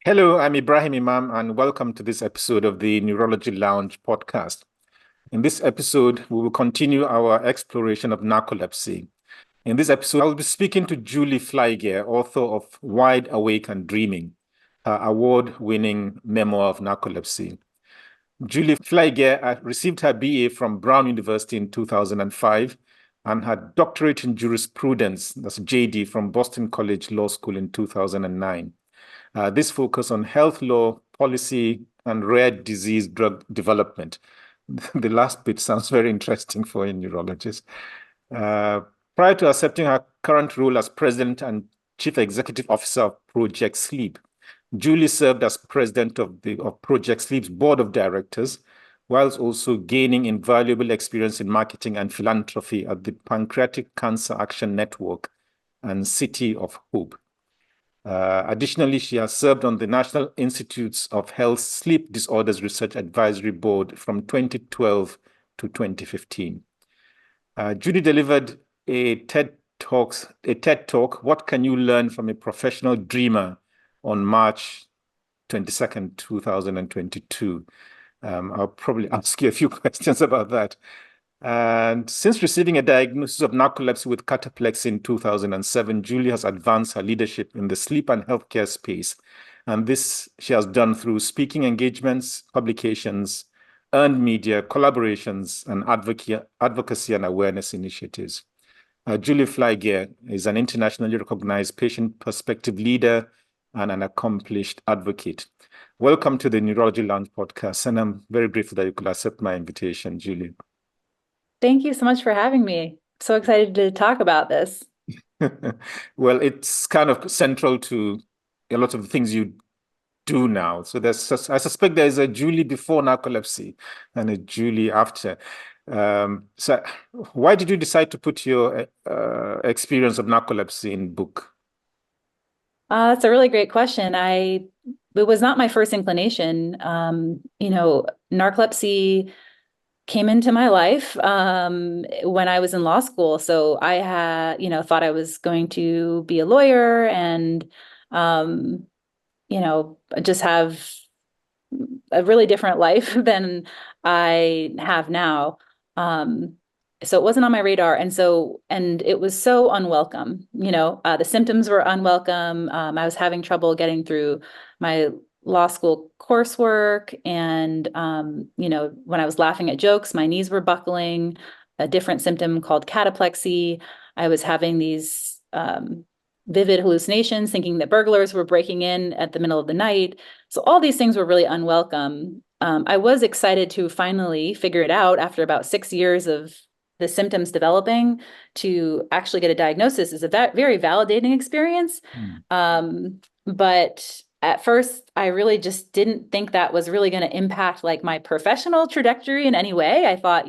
Hello, I'm Ibrahim Imam, and welcome to this episode of the Neurology Lounge podcast. In this episode, we will continue our exploration of narcolepsy. In this episode, I will be speaking to Julie Flygare, author of Wide Awake and Dreaming, her award-winning memoir of narcolepsy. Julie Flygare received her BA from Brown University in 2005 and her doctorate in jurisprudence, that's JD, from Boston College Law School in 2009. This focus on health law, policy, and rare disease drug development. The last bit sounds very interesting for a neurologist. Prior to accepting her current role as president and chief executive officer of Project Sleep, Julie served as president of Project Sleep's board of directors, whilst also gaining invaluable experience in marketing and philanthropy at the Pancreatic Cancer Action Network and City of Hope. Additionally, she has served on the National Institutes of Health Sleep Disorders Research Advisory Board from 2012 to 2015. Judy delivered a TED Talk, What Can You Learn from a Professional Dreamer, on March 22nd, 2022. I'll probably ask you a few questions about that. And since receiving a diagnosis of narcolepsy with cataplexy in 2007, Julie has advanced her leadership in the sleep and healthcare space. And this she has done through speaking engagements, publications, earned media, collaborations, and advocacy and awareness initiatives. Julie Flygare is an internationally recognized patient perspective leader and an accomplished advocate. Welcome to the Neurology Lounge podcast, and I'm very grateful that you could accept my invitation, Julie. Thank you so much for having me. So excited to talk about this. Well, it's kind of central to a lot of the things you do now. So I suspect there's a Julie before narcolepsy and a Julie after. So why did you decide to put your experience of narcolepsy in book? That's a really great question. It was not my first inclination. Narcolepsy came into my life when I was in law school. So I had, thought I was going to be a lawyer and, just have a really different life than I have now. So it wasn't on my radar. And it was so unwelcome. The symptoms were unwelcome. I was having trouble getting through my law school coursework. And, when I was laughing at jokes, my knees were buckling. A different symptom called cataplexy. I was having these vivid hallucinations, thinking that burglars were breaking in at the middle of the night. So all these things were really unwelcome. I was excited to finally figure it out after about 6 years of the symptoms developing. To actually get a diagnosis is a very validating experience. But at first, I really just didn't think that was really going to impact like my professional trajectory in any way. I thought,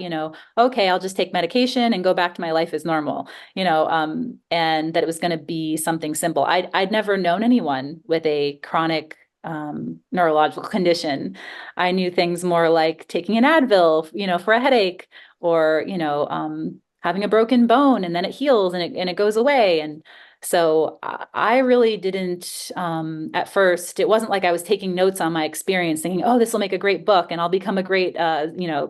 okay, I'll just take medication and go back to my life as normal, and that it was going to be something simple. I'd never known anyone with a chronic neurological condition. I knew things more like taking an Advil, for a headache, or, having a broken bone and then it heals and it goes away. And so I really didn't, at first, it wasn't like I was taking notes on my experience thinking, oh, this will make a great book and I'll become a great,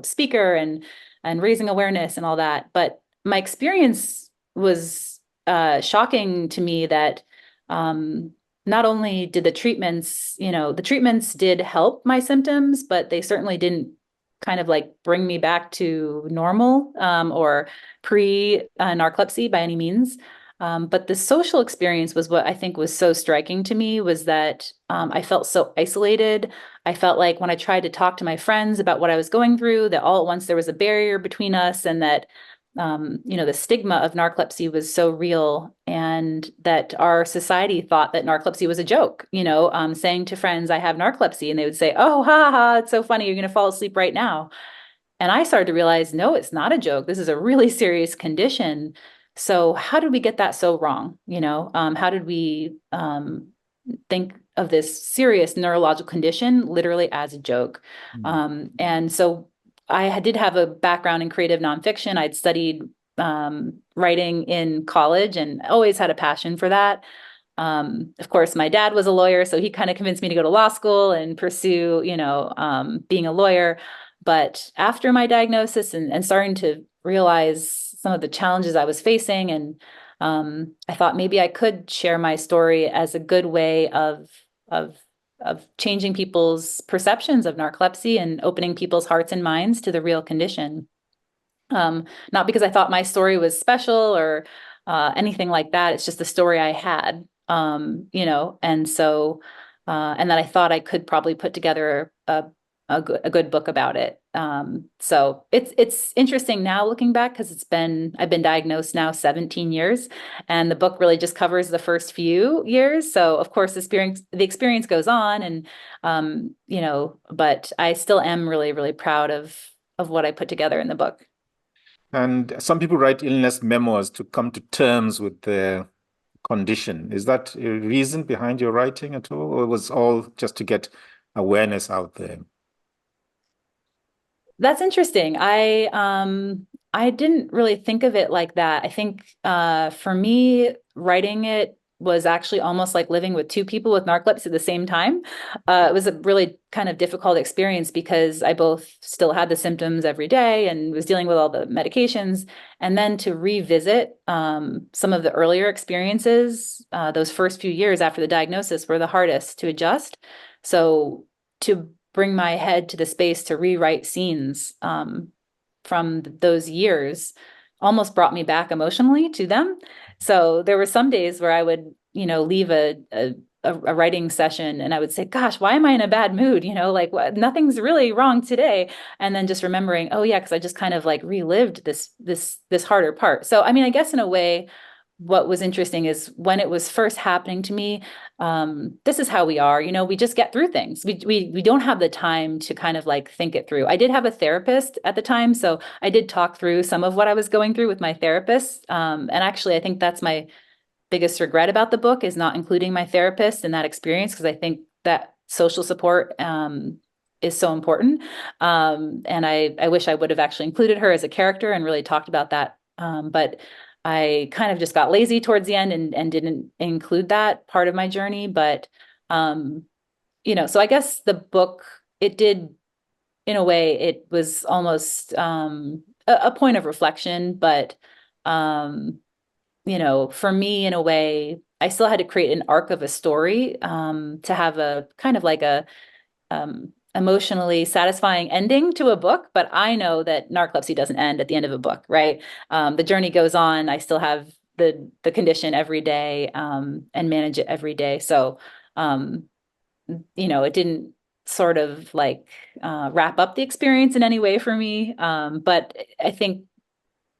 speaker and raising awareness and all that. But my experience was shocking to me that not only did the treatments did help my symptoms, but they certainly didn't kind of like bring me back to normal or pre-narcolepsy by any means. But the social experience was what I think was so striking to me, was that I felt so isolated. I felt like when I tried to talk to my friends about what I was going through, that all at once there was a barrier between us, and that, the stigma of narcolepsy was so real, and that our society thought that narcolepsy was a joke, saying to friends, I have narcolepsy, and they would say, oh, ha, ha, it's so funny, you're going to fall asleep right now. And I started to realize, no, it's not a joke. This is a really serious condition. So how did we get that so wrong? How did we think of this serious neurological condition literally as a joke? And so I did have a background in creative nonfiction. I'd studied writing in college and always had a passion for that. Of course, my dad was a lawyer, so he kind of convinced me to go to law school and pursue, being a lawyer. But after my diagnosis and starting to realize some of the challenges I was facing, and I thought maybe I could share my story as a good way of of changing people's perceptions of narcolepsy and opening people's hearts and minds to the real condition. Not because I thought my story was special or anything like that. It's just the story I had, and so, and then I thought I could probably put together a good book about it. So it's interesting now looking back because I've been diagnosed now 17 years, and the book really just covers the first few years. So of course the experience goes on, and but I still am really, really proud of what I put together in the book. And some people write illness memoirs to come to terms with their condition. Is that a reason behind your writing at all, or was all just to get awareness out there? That's interesting. I didn't really think of it like that. I think for me, writing it was actually almost like living with two people with narcolepsy at the same time. It was a really kind of difficult experience because I both still had the symptoms every day and was dealing with all the medications. And then to revisit some of the earlier experiences, those first few years after the diagnosis were the hardest to adjust. So to bring my head to the space to rewrite scenes from those years almost brought me back emotionally to them. So there were some days where I would, leave a writing session and I would say, gosh, why am I in a bad mood? Like what, nothing's really wrong today. And then just remembering, oh yeah, because I just kind of like relived this harder part. So I mean, I guess in a way, what was interesting is when it was first happening to me, this is how we are, we just get through things. We don't have the time to kind of like think it through. I did have a therapist at the time, so I did talk through some of what I was going through with my therapist. And actually, I think that's my biggest regret about the book is not including my therapist in that experience, because I think that social support is so important. And I wish I would have actually included her as a character and really talked about that. But I kind of just got lazy towards the end and didn't include that part of my journey. But, so I guess the book, it did, in a way, it was almost a point of reflection. But, for me, in a way, I still had to create an arc of a story to have a kind of like a emotionally satisfying ending to a book, but I know that narcolepsy doesn't end at the end of a book, right? The journey goes on. I still have the condition every day and manage it every day. So, it didn't sort of like wrap up the experience in any way for me. But I think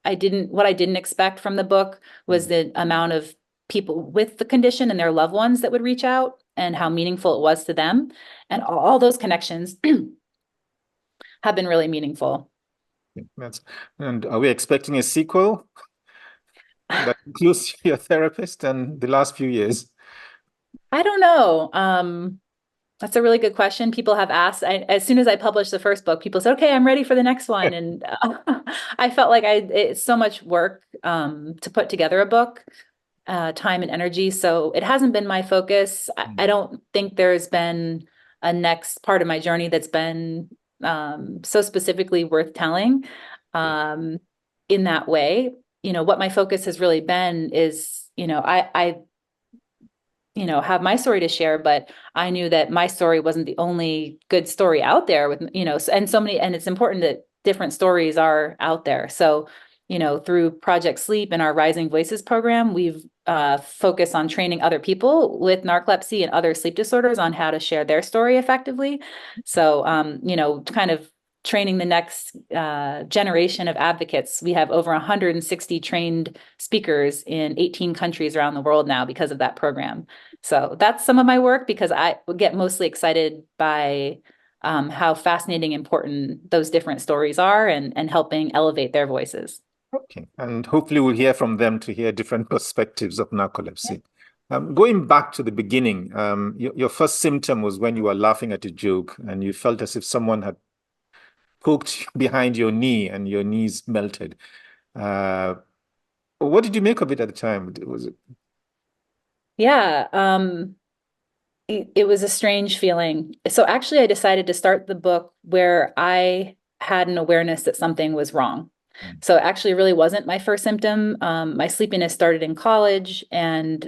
what I didn't expect from the book was the amount of people with the condition and their loved ones that would reach out and how meaningful it was to them. And all those connections have been really meaningful. And are we expecting a sequel that includes your therapist and the last few years? I don't know. That's a really good question. People have asked. As soon as I published the first book, people said, "Okay, I'm ready for the next one." And I felt like it's so much work to put together a book, time and energy. So it hasn't been my focus. I don't think there's been a next part of my journey that's been so specifically worth telling in that way. What my focus has really been is, I have my story to share, but I knew that my story wasn't the only good story out there with, and so many, and it's important that different stories are out there. So, through Project Sleep and our Rising Voices program, we've focused on training other people with narcolepsy and other sleep disorders on how to share their story effectively. So, kind of training the next generation of advocates. We have over 160 trained speakers in 18 countries around the world now because of that program. So that's some of my work because I get mostly excited by how fascinating and important those different stories are and helping elevate their voices. Okay, and hopefully we'll hear from them to hear different perspectives of narcolepsy. Going back to the beginning, your first symptom was when you were laughing at a joke and you felt as if someone had poked behind your knee and your knees melted. What did you make of it at the time? Was it? Yeah. It was a strange feeling. So actually, I decided to start the book where I had an awareness that something was wrong. Mm. So it actually really wasn't my first symptom. My sleepiness started in college, and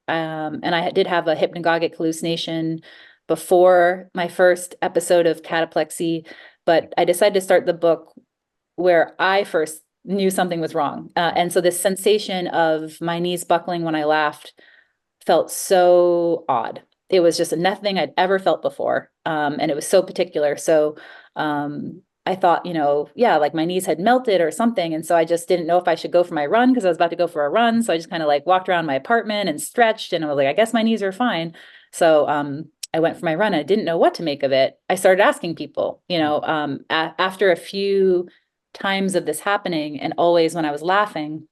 I did have a hypnagogic hallucination before my first episode of cataplexy. But I decided to start the book where I first knew something was wrong. And so this sensation of my knees buckling when I laughed felt so odd. It was just nothing I'd ever felt before. And it was so particular. So I thought, yeah, like my knees had melted or something. And so I just didn't know if I should go for my run because I was about to go for a run. So I just kind of like walked around my apartment and stretched and I was like, I guess my knees are fine. So I went for my run. And I didn't know what to make of it. I started asking people, after a few times of this happening, and always when I was laughing,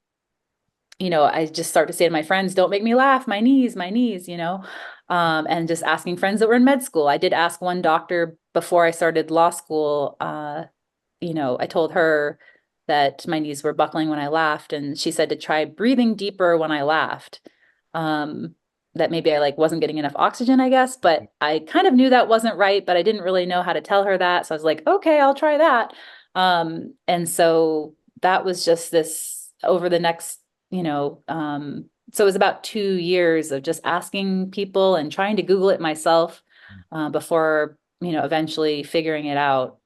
I just start to say to my friends, don't make me laugh, my knees, and just asking friends that were in med school. I did ask one doctor before I started law school, I told her that my knees were buckling when I laughed, and she said to try breathing deeper when I laughed. Um, that maybe I like wasn't getting enough oxygen, I guess, but I kind of knew that wasn't right, but I didn't really know how to tell her that. So I was like, okay, I'll try that. And so that was just this over the next, so it was about 2 years of just asking people and trying to Google it myself, before, eventually figuring it out.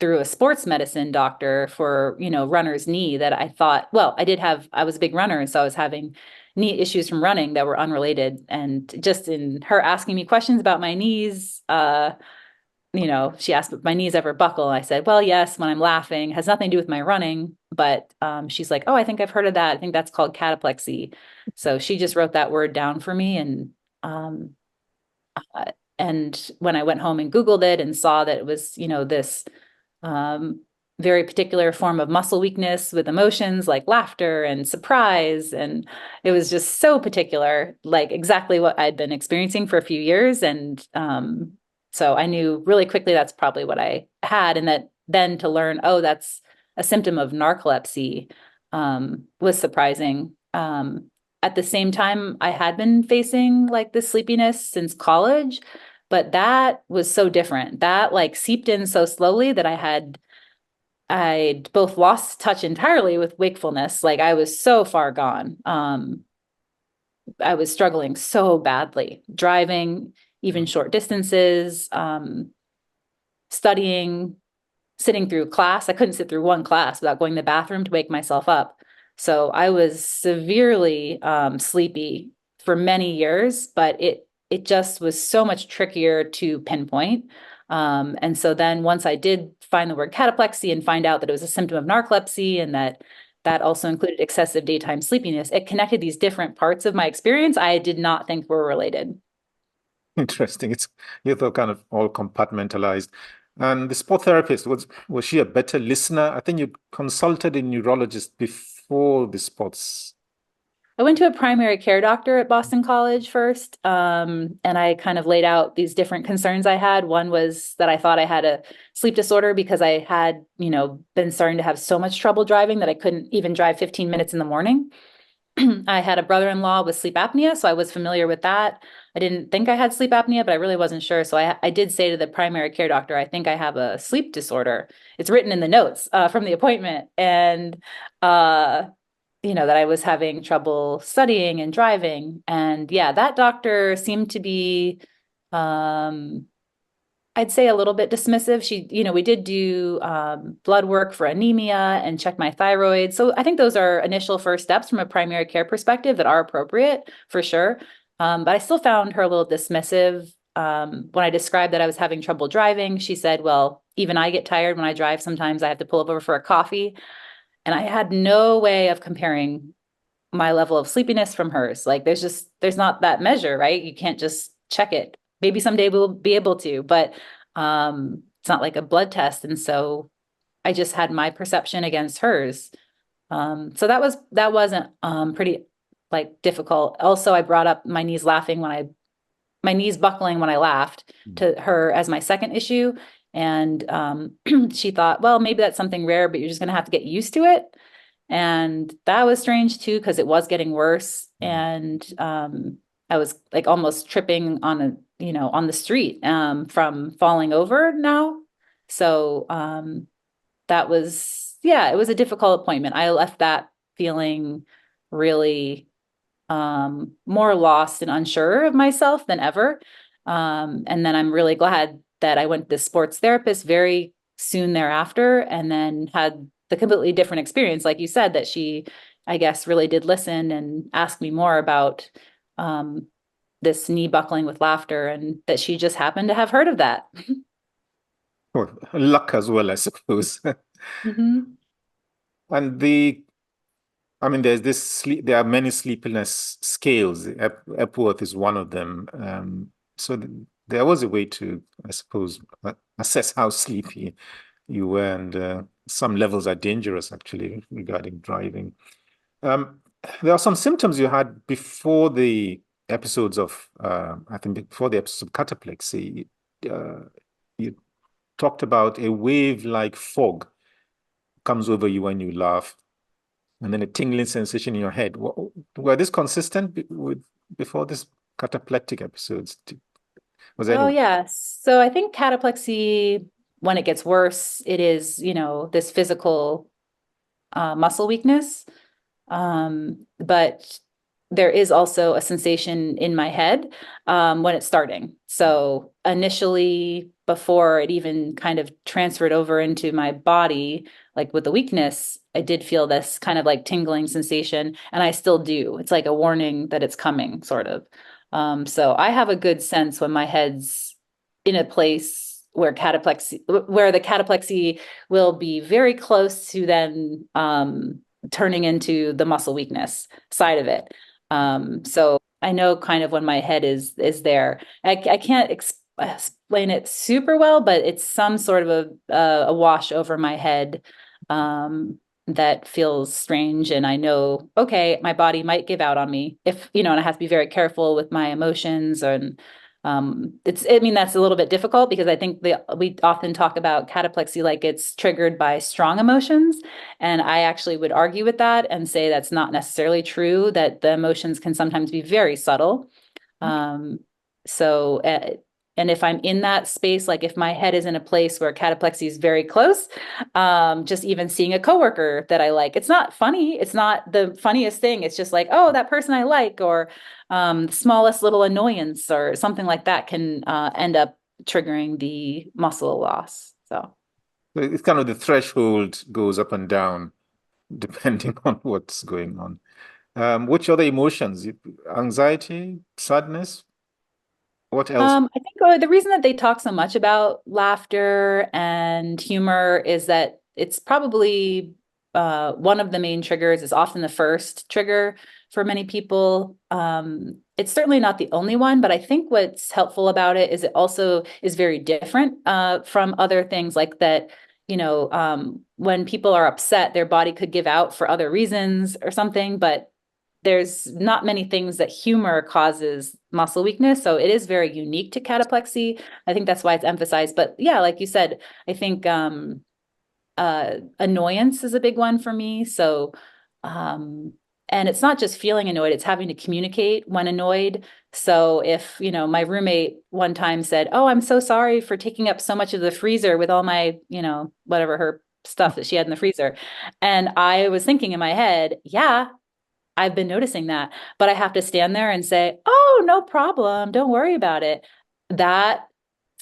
Through a sports medicine doctor for, runner's knee that I thought, well, I was a big runner. And so I was having knee issues from running that were unrelated. And just in her asking me questions about my knees, she asked if my knees ever buckle. I said, well, yes, when I'm laughing, has nothing to do with my running. But she's like, oh, I think I've heard of that. I think that's called cataplexy. So she just wrote that word down for me. Um, uh, and when I went home and Googled it and saw that it was, this um, very particular form of muscle weakness with emotions like laughter and surprise. And it was just so particular, like exactly what I'd been experiencing for a few years. And so I knew really quickly that's probably what I had. And that then to learn, oh, that's a symptom of narcolepsy, was surprising. At the same time, I had been facing like this sleepiness since college, but that was so different. That like seeped in so slowly that I'd both lost touch entirely with wakefulness. Like I was so far gone. I was struggling so badly, driving even short distances, studying, sitting through class. I couldn't sit through one class without going to the bathroom to wake myself up. So I was severely sleepy for many years, but it just was so much trickier to pinpoint. And so then once I did find the word cataplexy and find out that it was a symptom of narcolepsy and that also included excessive daytime sleepiness, it connected these different parts of my experience I did not think were related. Interesting. It's you thought kind of all compartmentalized. And the sport therapist, was she a better listener? I think you consulted a neurologist before the sports. I went to a primary care doctor at Boston College first, and I kind of laid out these different concerns I had. One was that I thought I had a sleep disorder because I had, been starting to have so much trouble driving that I couldn't even drive 15 minutes in the morning. I had a brother-in-law with sleep apnea, so I was familiar with that. I didn't think I had sleep apnea, but I really wasn't sure. So I did say to the primary care doctor, I think I have a sleep disorder. It's written in the notes from the appointment. And that I was having trouble studying and driving. And yeah, that doctor seemed to be, um, I'd say a little bit dismissive. We did do blood work for anemia and check my thyroid. So I think those are initial first steps from a primary care perspective that are appropriate for sure. But I still found her a little dismissive. When I described that I was having trouble driving, she said, well, even I get tired when I drive. Sometimes I have to pull over for a coffee. And I had no way of comparing my level of sleepiness from hers. Like there's not that measure, right? You can't just check it. Maybe someday we'll be able to, but it's not like a blood test. And so I just had my perception against hers. So that wasn't pretty like difficult. Also, I brought up my knees buckling when I laughed to her as my second issue. And she thought, well, maybe that's something rare, but you're just going to have to get used to it. And that was strange too, because it was getting worse. And I was like almost tripping on on the street from falling over now. So that was, yeah, it was a difficult appointment. I left that feeling really more lost and unsure of myself than ever. And then I'm really glad that I went to the sports therapist very soon thereafter and then had the completely different experience. Like you said, that she, I guess, really did listen and ask me more about um, this knee buckling with laughter, and that she just happened to have heard of that. Well, luck as well, I suppose. Hmm. And I mean, there are many sleepiness scales. Epworth is one of them. So there was a way to, I suppose, assess how sleepy you were, and some levels are dangerous actually regarding driving. Um, there are some symptoms you had before the episodes of, I think, before the episodes of cataplexy. Uh, you talked about a wave-like fog comes over you when you laugh, and then a tingling sensation in your head. Were this consistent with before this cataplectic episodes? Was there Oh, any? yeah. So I think cataplexy, when it gets worse, it is, this physical muscle weakness. But there is also a sensation in my head when it's starting. So initially, before it even kind of transferred over into my body, like with the weakness, I did feel this kind of like tingling sensation, and I still do. It's like a warning that it's coming, sort of. So I have a good sense when my head's in a place where the cataplexy will be very close to then turning into the muscle weakness side of it. So I know kind of when my head is there. I can't explain it super well, but it's some sort of a wash over my head that feels strange. And I know, okay, my body might give out on me if, and I have to be very careful with my emotions. And I mean, that's a little bit difficult because I think we often talk about cataplexy like it's triggered by strong emotions. And I actually would argue with that and say that's not necessarily true, that the emotions can sometimes be very subtle. Um, so, and if I'm in that space, like if my head is in a place where cataplexy is very close, just even seeing a coworker that I like, it's not funny. It's not the funniest thing. It's just like, oh, that person I like, or the smallest little annoyance or something like that can end up triggering the muscle loss. So. It's kind of the threshold goes up and down depending on what's going on. Which other emotions? Anxiety, sadness? What else? I think the reason that they talk so much about laughter and humor is that it's probably one of the main triggers, is often the first trigger for many people. It's certainly not the only one, but I think what's helpful about it is it also is very different from other things like that. When people are upset, their body could give out for other reasons or something, but there's not many things that humor causes muscle weakness. So it is very unique to cataplexy. I think that's why it's emphasized. But yeah, like you said, I think annoyance is a big one for me. So, um, and it's not just feeling annoyed, it's having to communicate when annoyed. So if, my roommate one time said, "Oh, I'm so sorry for taking up so much of the freezer with all my, whatever her stuff that she had in the freezer." And I was thinking in my head, yeah, I've been noticing that, but I have to stand there and say, "Oh, no problem. Don't worry about it." That,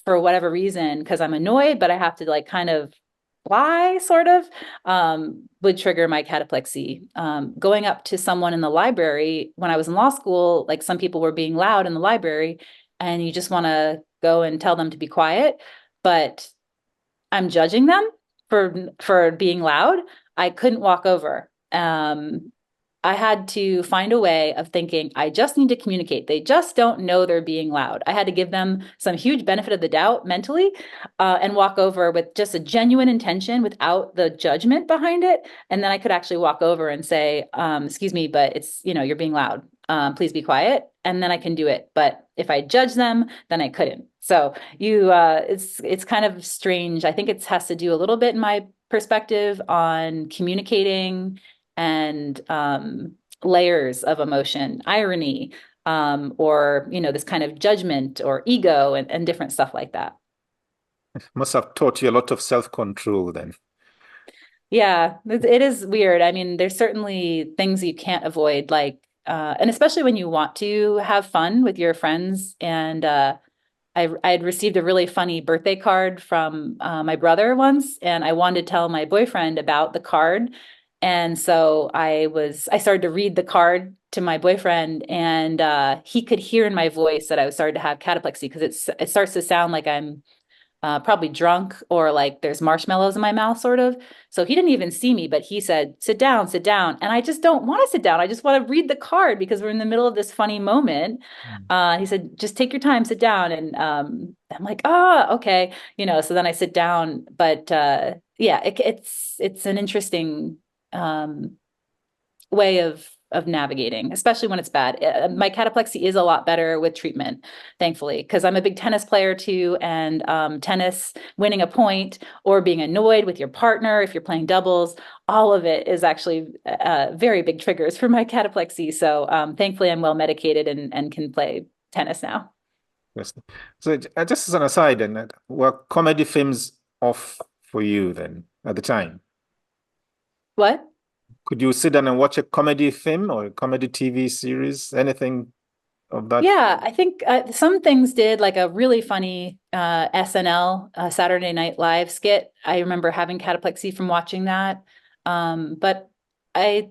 for whatever reason, because I'm annoyed, but I have to like kind of lie, sort of, would trigger my cataplexy. Going up to someone in the library when I was in law school, like some people were being loud in the library, and you just want to go and tell them to be quiet, but I'm judging them for being loud. I couldn't walk over. I had to find a way of thinking, I just need to communicate. They just don't know they're being loud. I had to give them some huge benefit of the doubt mentally, and walk over with just a genuine intention without the judgment behind it. And then I could actually walk over and say, "Excuse me, but you're being loud. Please be quiet." And then I can do it. But if I judge them, then I couldn't. So it's kind of strange. I think it has to do a little bit in my perspective on communicating and layers of emotion, irony, or, this kind of judgment or ego and different stuff like that. Must have taught you a lot of self-control then. Yeah, it is weird. I mean, there's certainly things you can't avoid, like, and especially when you want to have fun with your friends. And I had received a really funny birthday card from my brother once, and I wanted to tell my boyfriend about the card. And so I started to read the card to my boyfriend, and he could hear in my voice that I was starting to have cataplexy because it starts to sound like I'm probably drunk or like there's marshmallows in my mouth, sort of. So he didn't even see me, but he said, sit down, sit down. And I just don't want to sit down. I just want to read the card because we're in the middle of this funny moment. Mm. He said, just take your time, sit down. And I'm like, oh, okay. So then I sit down. But yeah, it's an interesting way of navigating, especially when it's bad. My cataplexy is a lot better with treatment, thankfully, because I'm a big tennis player too, and tennis, winning a point or being annoyed with your partner if you're playing doubles, all of it is actually very big triggers for my cataplexy. So thankfully, I'm well medicated and can play tennis now. Yes. So just as an aside, then, were comedy films off for you then at the time? What? Could you sit down and watch a comedy film or a comedy TV series, anything of that? Yeah, I think some things did, like a really funny SNL Saturday Night Live skit. I remember having cataplexy from watching that. But I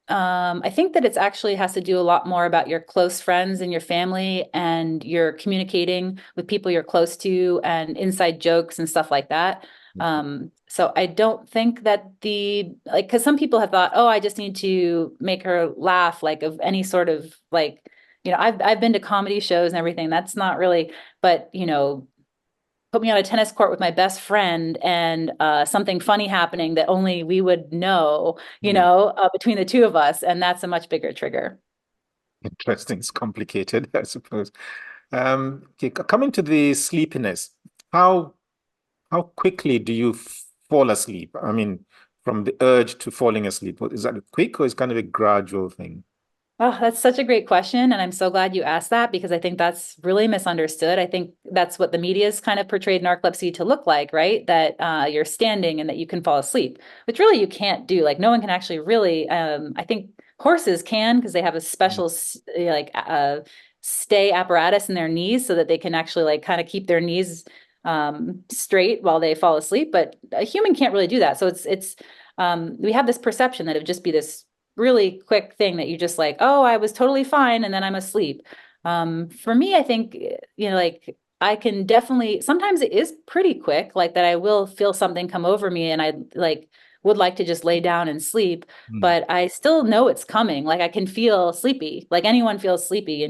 I think that it's actually has to do a lot more about your close friends and your family, and you're communicating with people you're close to and inside jokes and stuff like that. So I don't think that because some people have thought, oh, I just need to make her laugh, like of any sort of like, I've been to comedy shows and everything. That's not really, but put me on a tennis court with my best friend and something funny happening that only we would know, Yeah. between the two of us. And that's a much bigger trigger. Interesting. It's complicated, I suppose. Okay, coming to the sleepiness, how how quickly do you fall asleep? I mean, from the urge to falling asleep, is that quick or is kind of a gradual thing? Oh, that's such a great question. And I'm so glad you asked that because I think that's really misunderstood. I think that's what the media's kind of portrayed narcolepsy to look like, right? That you're standing and that you can fall asleep, which really you can't do. Like no one can actually really, I think horses can because they have a special stay apparatus in their knees so that they can actually like kind of keep their knees straight while they fall asleep. But a human can't really do that. So we have this perception that it would just be this really quick thing that you just like, oh, I was totally fine and then I'm asleep. For me, I think, like I can definitely, sometimes it is pretty quick, like that I will feel something come over me and I like would like to just lay down and sleep, Mm. but I still know it's coming. Like I can feel sleepy, like anyone feels sleepy.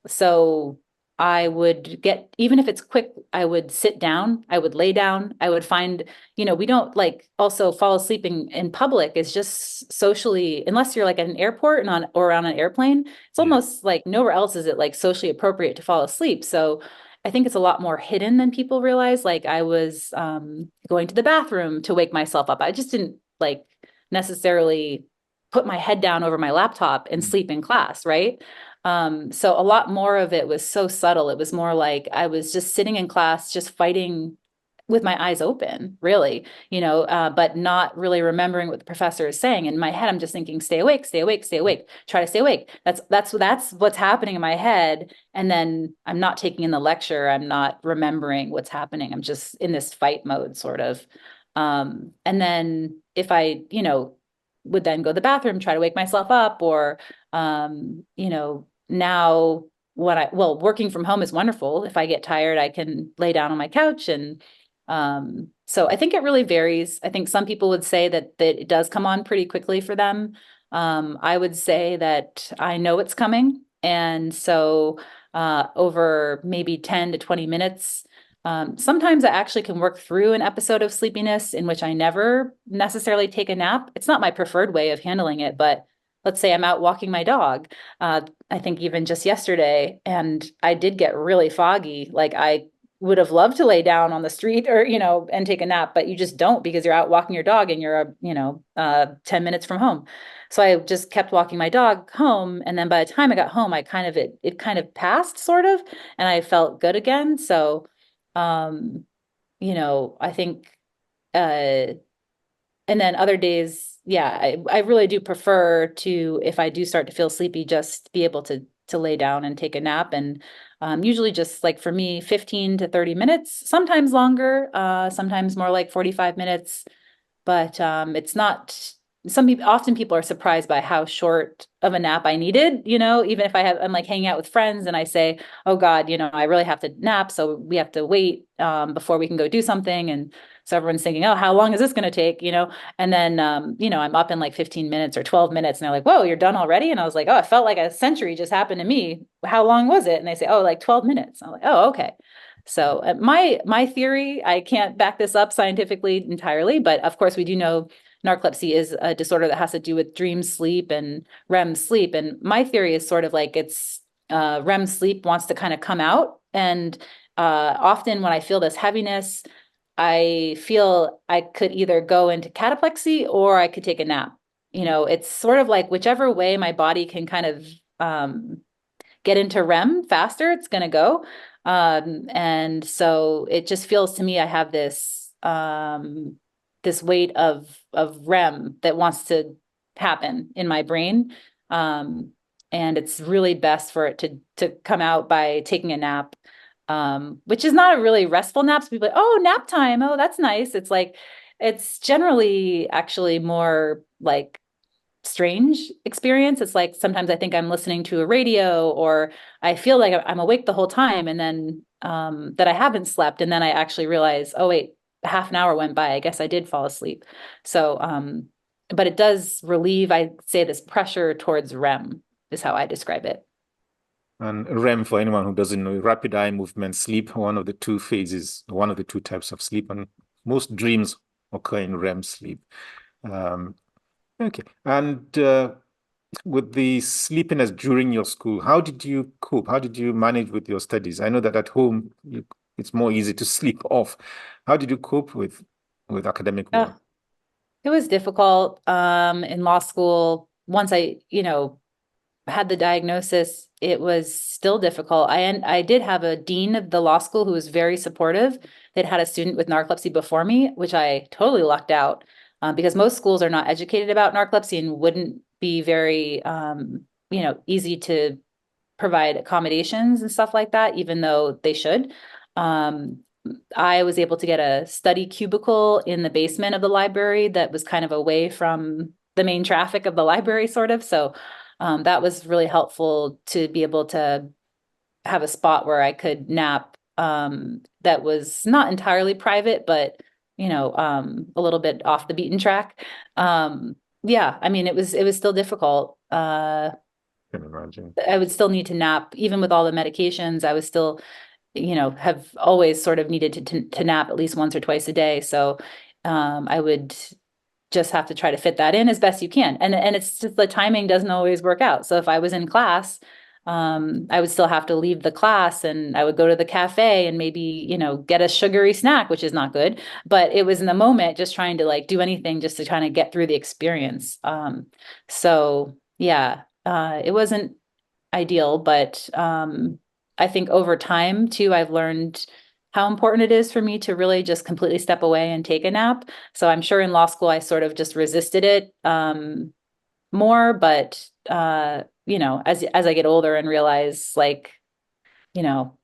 So I would get, even if it's quick, I would sit down, I would lay down, I would find, we don't like also fall asleep in public. It's just socially, unless you're like at an airport or on an airplane, it's Yeah. almost like nowhere else is it like socially appropriate to fall asleep. So I think it's a lot more hidden than people realize. Like I was going to the bathroom to wake myself up. I just didn't like necessarily put my head down over my laptop and Mm. sleep in class, right? So a lot more of it was so subtle. It was more like I was just sitting in class, just fighting with my eyes open, really, but not really remembering what the professor is saying. In my head, I'm just thinking, stay awake, stay awake, stay awake, try to stay awake. That's what's happening in my head. And then I'm not taking in the lecture. I'm not remembering what's happening. I'm just in this fight mode, sort of. And then if I, would then go to the bathroom, try to wake myself up, or now working from home is wonderful. If I get tired, I can lay down on my couch. And so I think it really varies. I think some people would say that it does come on pretty quickly for them. I would say that I know it's coming. And so over maybe 10 to 20 minutes, sometimes I actually can work through an episode of sleepiness in which I never necessarily take a nap. It's not my preferred way of handling it, but let's say I'm out walking my dog. I think even just yesterday, and I did get really foggy. Like I would have loved to lay down on the street or, and take a nap, but you just don't because you're out walking your dog and you're, 10 minutes from home. So I just kept walking my dog home. And then by the time I got home, it kind of passed sort of, and I felt good again. So, um, I think, uh, and then other days, yeah, I really do prefer to, if I do start to feel sleepy, just be able to lay down and take a nap. And usually just like for me, 15 to 30 minutes, sometimes longer, sometimes more like 45 minutes. But it's not, often people are surprised by how short of a nap I needed, even if I'm like hanging out with friends and I say, oh God, I really have to nap. So we have to wait before we can go do something. And so everyone's thinking, oh, how long is this going to take? And then, I'm up in like 15 minutes or 12 minutes and they're like, whoa, you're done already. And I was like, oh, it felt like a century just happened to me. How long was it? And they say, oh, like 12 minutes. I'm like, oh, okay. So my theory, I can't back this up scientifically entirely, but of course we do know narcolepsy is a disorder that has to do with dream sleep and REM sleep. And my theory is sort of like it's REM sleep wants to kind of come out. And often when I feel this heaviness, I feel I could either go into cataplexy or I could take a nap. It's sort of like whichever way my body can kind of get into REM faster, it's going to go. And so it just feels to me I have this weight of REM that wants to happen in my brain. And it's really best for it to come out by taking a nap. Which is not a really restful nap. So people are like, oh, nap time. Oh, that's nice. It's like, it's generally actually more like strange experience. It's like sometimes I think I'm listening to a radio or I feel like I'm awake the whole time and then that I haven't slept. And then I actually realize, oh, wait, half an hour went by. I guess I did fall asleep. So, but it does relieve, I say, this pressure towards REM is how I describe it. And REM, for anyone who doesn't know, rapid eye movement sleep, one of the two phases, one of the two types of sleep, and most dreams occur in REM sleep. Okay. And with the sleepiness during your school, how did you cope? How did you manage with your studies? I know that at home it's more easy to sleep off. How did you cope with academic Uh, work? it was difficult in law school. Once I, had the diagnosis, it was still difficult. I did have a dean of the law school who was very supportive. They'd had a student with narcolepsy before me, which I totally lucked out because most schools are not educated about narcolepsy and wouldn't be very, easy to provide accommodations and stuff like that, even though they should. Um, I was able to get a study cubicle in the basement of the library that was kind of away from the main traffic of the library, sort of. So that was really helpful to be able to have a spot where I could nap that was not entirely private, but a little bit off the beaten track. Yeah, I mean, it was still difficult. Can imagine. I would still need to nap, even with all the medications. I was still, have always sort of needed to nap at least once or twice a day. So I would just have to try to fit that in as best you can. And it's just the timing doesn't always work out. So if I was in class, I would still have to leave the class and I would go to the cafe and maybe, get a sugary snack, which is not good. But it was in the moment just trying to like do anything just to kind of get through the experience. So yeah, it wasn't ideal, but I think over time too, I've learned how important it is for me to really just completely step away and take a nap. So I'm sure in law school I sort of just resisted it more, but as I get older and realize like, you know,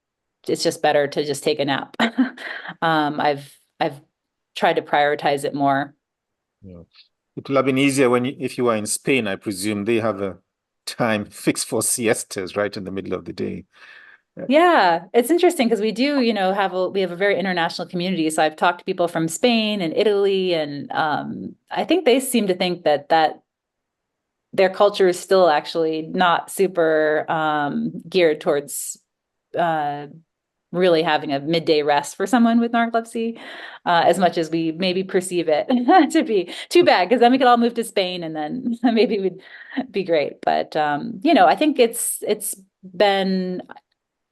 it's just better to just take a nap. I've tried to prioritize it more. Yeah. It will have been easier if you were in Spain, I presume they have a time fixed for siestas right in the middle of the day. Yeah, it's interesting because we do, we have a very international community. So I've talked to people from Spain and Italy, and I think they seem to think that their culture is still actually not super geared towards uh, really having a midday rest for someone with narcolepsy, as much as we maybe perceive it to be. Too bad, because then we could all move to Spain, and then maybe we'd be great. But I think it's been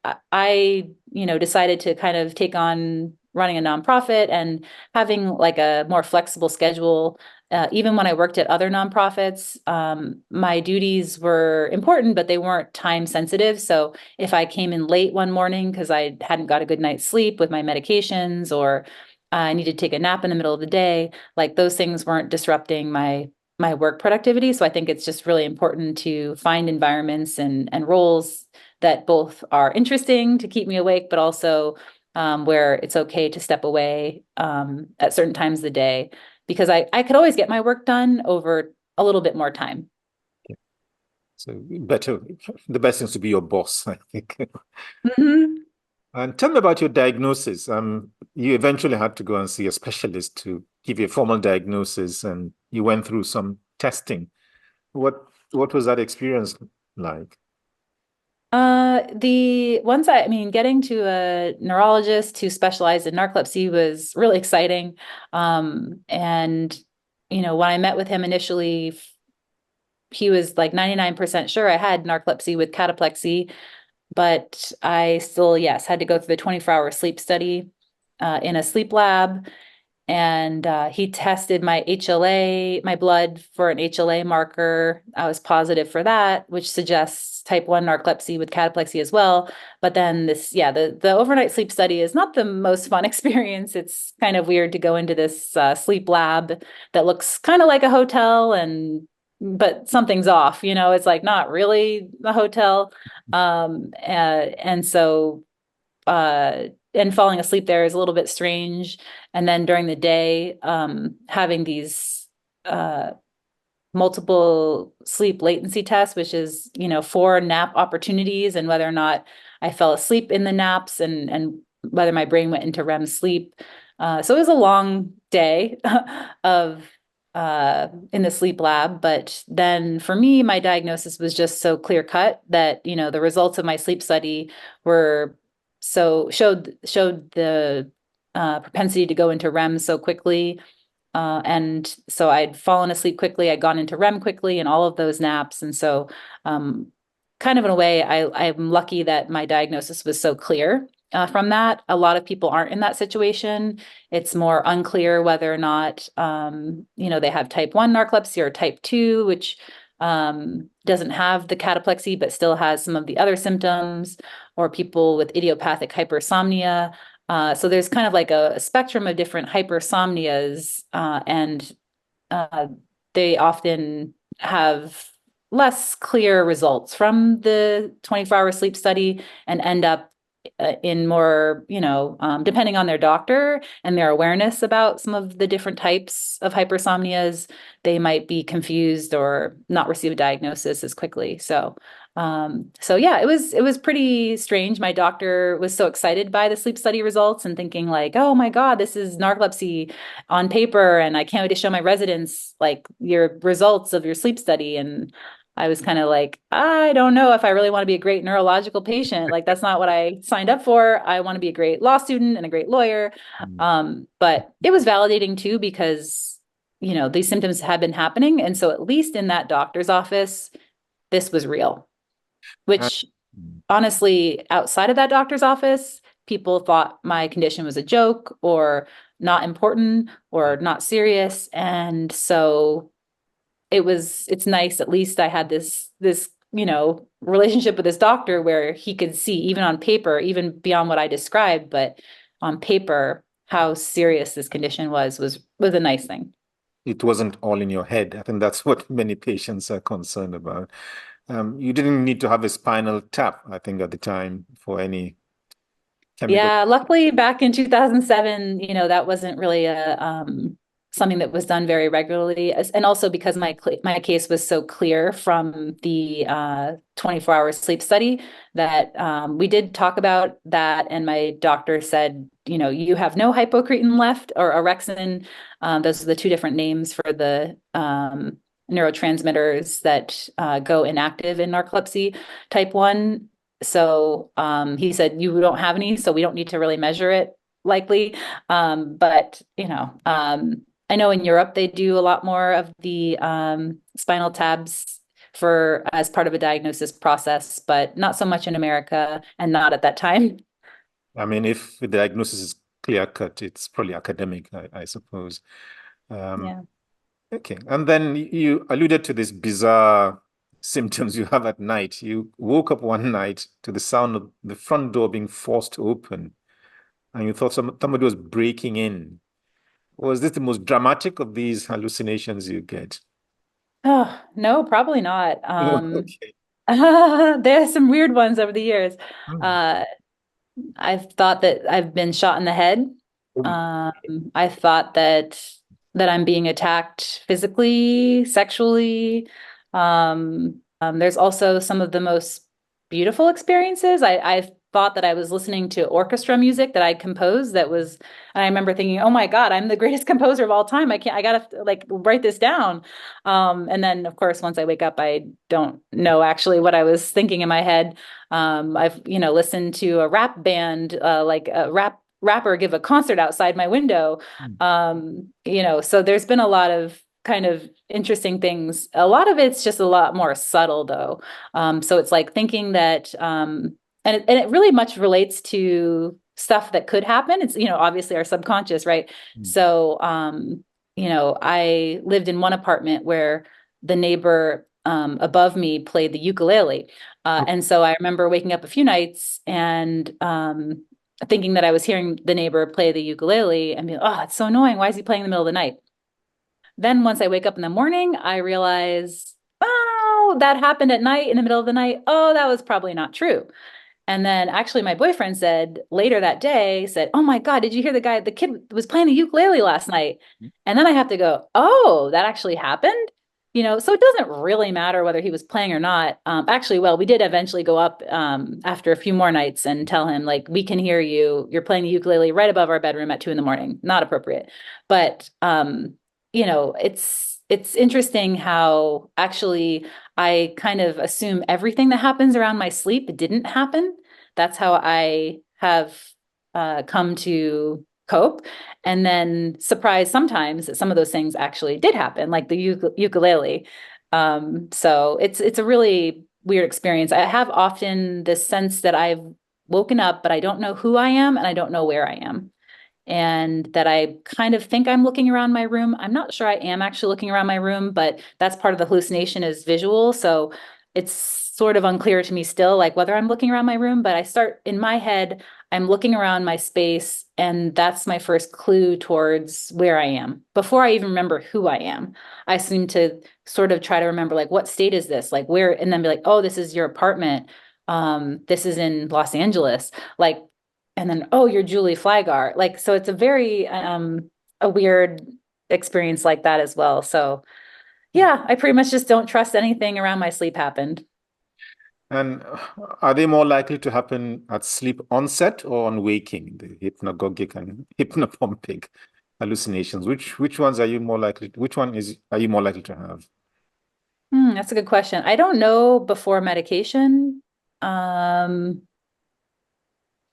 I, decided to kind of take on running a nonprofit and having like a more flexible schedule. Even when I worked at other nonprofits, my duties were important, but they weren't time sensitive. So if I came in late one morning because I hadn't got a good night's sleep with my medications, or I needed to take a nap in the middle of the day, like those things weren't disrupting my work productivity. So I think it's just really important to find environments and roles that both are interesting to keep me awake, but also where it's okay to step away at certain times of the day, because I could always get my work done over a little bit more time. So better, the best is to be your boss, I think. Mhm. And tell me about your diagnosis. You eventually had to go and see a specialist to give you a formal diagnosis, and you went through some testing. What what was that experience like? I mean, getting to a neurologist who specialized in narcolepsy was really exciting. And, when I met with him initially, he was like 99% sure I had narcolepsy with cataplexy, but I still, yes, had to go through the 24-hour sleep study in a sleep lab. And he tested my HLA, my blood for an HLA marker. I was positive for that, which suggests type 1 narcolepsy with cataplexy as well. But then the overnight sleep study is not the most fun experience. It's kind of weird to go into this sleep lab that looks kind of like a hotel, but something's off, it's like not really a hotel. And so and falling asleep there is a little bit strange. And then during the day, having these uh, multiple sleep latency tests, which is, 4 nap opportunities, and whether or not I fell asleep in the naps, and whether my brain went into REM sleep. So it was a long day of in the sleep lab. But then for me, my diagnosis was just so clear cut that, the results of my sleep study were showed the propensity to go into REM so quickly. And so I'd fallen asleep quickly, I'd gone into REM quickly, and all of those naps. And so, kind of in a way, I'm lucky that my diagnosis was so clear from that. A lot of people aren't in that situation. It's more unclear whether or not, they have type 1 narcolepsy or type 2, which doesn't have the cataplexy, but still has some of the other symptoms, or people with idiopathic hypersomnia. So there's kind of like a spectrum of different hypersomnias, and uh, they often have less clear results from the 24-hour sleep study and end up in more, depending on their doctor and their awareness about some of the different types of hypersomnias, they might be confused or not receive a diagnosis as quickly. So yeah, it was pretty strange. My doctor was so excited by the sleep study results and thinking like, oh my God, this is narcolepsy on paper, and I can't wait to show my residents like your results of your sleep study. And I was kind of like, I don't know if I really want to be a great neurological patient. Like that's not what I signed up for. I want to be a great law student and a great lawyer. Mm. But it was validating too, because these symptoms had been happening. And so at least in that doctor's office, this was real, And, which honestly, outside of that doctor's office, people thought my condition was a joke or not important or not serious. And so it's nice. At least I had this, relationship with this doctor where he could see, even on paper, even beyond what I described, but on paper, how serious this condition was a nice thing. it wasn't all in your head. I think that's what many patients are concerned about. You didn't need to have a spinal tap, I think, at the time for any chemical. Yeah, luckily back in 2007, that wasn't really a something that was done very regularly. And also because my case was so clear from the 24-hour sleep study that we did talk about that. And my doctor said, you have no hypocretin left, or orexin. Those are the two different names for the neurotransmitters that go inactive in narcolepsy type 1. So he said, you don't have any, so we don't need to really measure it likely. But, I know in Europe, they do a lot more of the spinal tabs for as part of a diagnosis process, but not so much in America and not at that time. I mean, if the diagnosis is clear cut, it's probably academic, I suppose. Um, Yeah. okay. And then you alluded to these bizarre symptoms you have at night. You woke up one night to the sound of the front door being forced open, and you thought somebody was breaking in. Was this the most dramatic of these hallucinations you get? Oh, no, probably not. Okay. There's some weird ones over the years. Hmm. Uh, I've thought that I've been shot in the head. Oh, I've thought that I'm being attacked physically, sexually. There's also some of the most beautiful experiences. I thought that I was listening to orchestra music that I composed that was, and I remember thinking, oh my God, I'm the greatest composer of all time. I gotta like write this down. And then of course, once I wake up, I don't know actually what I was thinking in my head. I've, listened to a rap band, like a rapper give a concert outside my window. hmm. So there's been a lot of kind of interesting things. A lot of it's just a lot more subtle though. So it's like thinking that, and it really much relates to stuff that could happen. It's, obviously our subconscious, right? Hmm. So, I lived in one apartment where the neighbor above me played the ukulele. And so I remember waking up a few nights and thinking that I was hearing the neighbor play the ukulele and being, oh, it's so annoying. Why is he playing in the middle of the night? Then once I wake up in the morning, I realize, oh, that happened at night in the middle of the night. Oh, that was probably not true. And then actually my boyfriend said later that day, said, oh my God, did you hear the kid was playing the ukulele last night? And then I have to go, oh, that actually happened? So it doesn't really matter whether he was playing or not. Actually, well, we did eventually go up after a few more nights and tell him, like, we can hear you. You're playing the ukulele right above our bedroom at 2 a.m. Not appropriate. But it's interesting how actually I kind of assume everything that happens around my sleep didn't happen. That's how I have come to cope. And then surprised sometimes that some of those things actually did happen, like the ukulele. So it's a really weird experience. I have often this sense that I've woken up, but I don't know who I am and I don't know where I am, and that I kind of think I'm looking around my room. I'm not sure I am actually looking around my room, but that's part of the hallucination is visual. So it's sort of unclear to me still, like whether I'm looking around my room, but I start in my head, I'm looking around my space, and that's my first clue towards where I am. Before I even remember who I am, I seem to sort of try to remember, like, what state is this? Like, where, and then be like, oh, this is your apartment. This is in Los Angeles. Like, and then, oh, you're Julie Flygare. Like, so it's a very a weird experience like that as well. So yeah, I pretty much just don't trust anything around my sleep happened. And are they more likely to happen at sleep onset or on waking, the hypnagogic and hypnopompic hallucinations? Which ones are you more likely, which one is are you more likely to have? That's a good question. I don't know before medication. Um,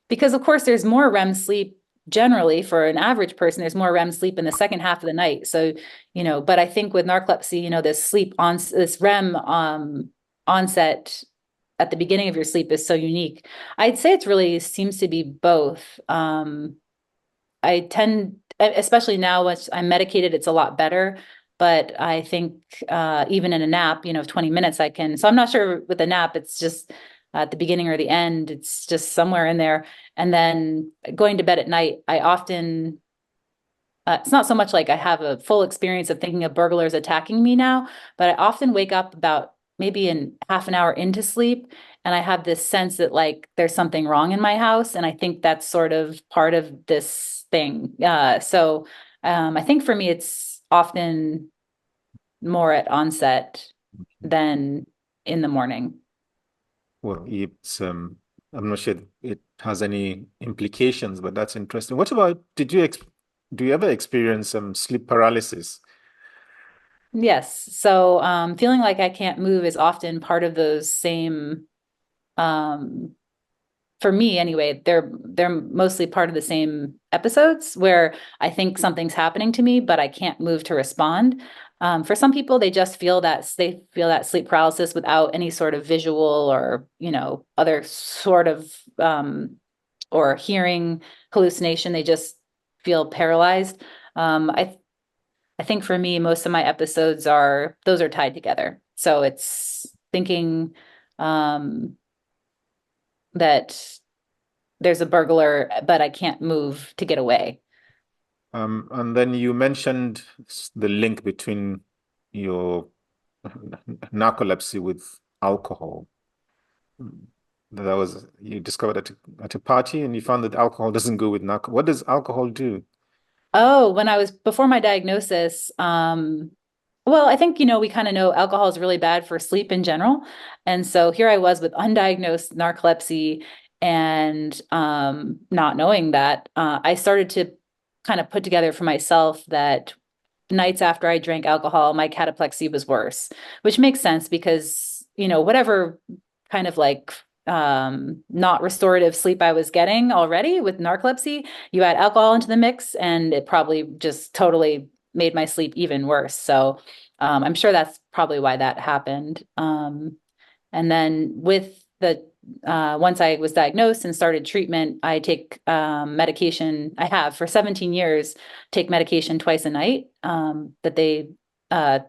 because of course there's more REM sleep generally for an average person. There's more REM sleep in the second half of the night. So, but I think with narcolepsy, this REM onset at the beginning of your sleep is so unique. I'd say it's really seems to be both. I tend, especially now, once I'm medicated, it's a lot better. But I think even in a nap, 20 minutes, I can. So I'm not sure with a nap, it's just at the beginning or the end, it's just somewhere in there. And then going to bed at night, I often, it's not so much like I have a full experience of thinking of burglars attacking me now, but I often wake up about maybe in half an hour into sleep. And I have this sense that like there's something wrong in my house. And I think that's sort of part of this thing. I think for me, it's often more at onset than in the morning. Well, I'm not sure it has any implications, but that's interesting. What about, do you ever experience some sleep paralysis? Yes. So feeling like I can't move is often part of those same um, for me anyway, they're mostly part of the same episodes where I think something's happening to me, but I can't move to respond. For some people, they feel that sleep paralysis without any sort of visual or, other sort of or hearing hallucination. They just feel paralyzed. I think for me, most of my episodes those are tied together. So it's thinking that there's a burglar, but I can't move to get away. And then you mentioned the link between your narcolepsy with alcohol. That was you discovered at a party, and you found that alcohol doesn't go with narco. What does alcohol do? Oh, when I was before my diagnosis, well, I think, we kind of know alcohol is really bad for sleep in general. And so here I was with undiagnosed narcolepsy and not knowing that, I started to kind of put together for myself that nights after I drank alcohol, my cataplexy was worse, which makes sense because, whatever kind of like not restorative sleep I was getting already with narcolepsy, you add alcohol into the mix and it probably just totally made my sleep even worse. So I'm sure that's probably why that happened. And then with the once I was diagnosed and started treatment, I take medication. I have for 17 years, take medication twice a night that they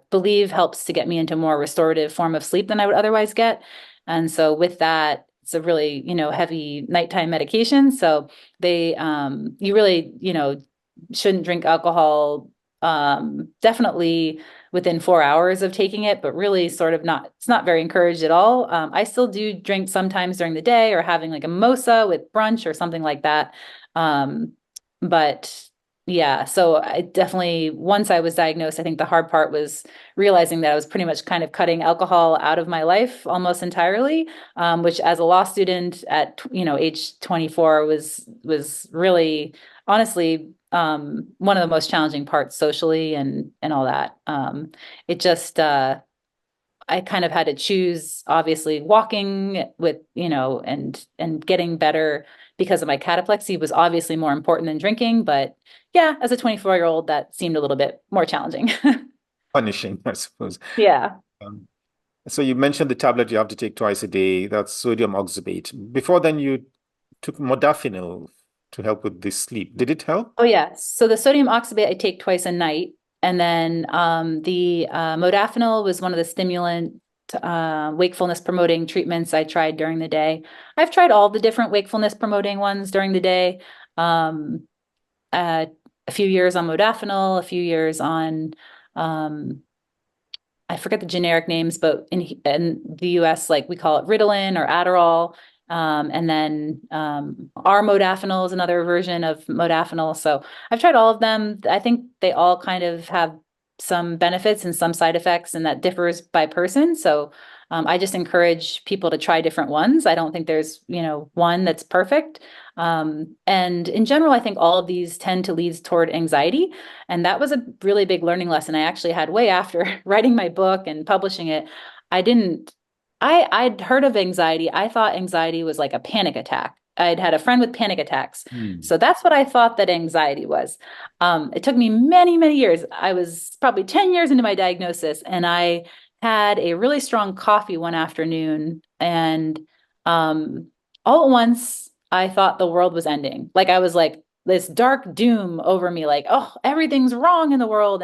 believe helps to get me into a more restorative form of sleep than I would otherwise get. And so with that, it's a really, heavy nighttime medication. So you really, shouldn't drink alcohol definitely within 4 hours of taking it, but really sort of it's not very encouraged at all. I still do drink sometimes during the day or having like a mimosa with brunch or something like that. But yeah, so I definitely, once I was diagnosed, I think the hard part was realizing that I was pretty much kind of cutting alcohol out of my life almost entirely, which as a law student at, age 24 was really honestly one of the most challenging parts socially and all that. It just I kind of had to choose, obviously, walking with, and getting better because of my cataplexy was obviously more important than drinking. But yeah, as a 24-year-old, that seemed a little bit more challenging. Punishing, I suppose. Yeah. Um, so you mentioned the tablet you have to take twice a day. That's sodium oxybate. Before then, you took modafinil to help with the sleep. Did it help? Oh, yeah. So the sodium oxybate I take twice a night. And then the modafinil was one of the stimulant wakefulness promoting treatments I tried during the day. I've tried all the different wakefulness promoting ones during the day. Um, a few years on modafinil, a few years on um, I forget the generic names, but in the US, like we call it Ritalin or Adderall. And then modafinil is another version of modafinil. So I've tried all of them. I think they all kind of have some benefits and some side effects, and that differs by person. So I just encourage people to try different ones. I don't think there's, one that's perfect. And in general, I think all of these tend to lead toward anxiety. And that was a really big learning lesson I actually had way after writing my book and publishing it. I didn't, I'd heard of anxiety. I thought anxiety was like a panic attack. I'd had a friend with panic attacks. Hmm. So that's what I thought that anxiety was. It took me many, many years. I was probably 10 years into my diagnosis, and I had a really strong coffee one afternoon. And um, all at once, I thought the world was ending. Like I was like, this dark doom over me, like, oh, everything's wrong in the world.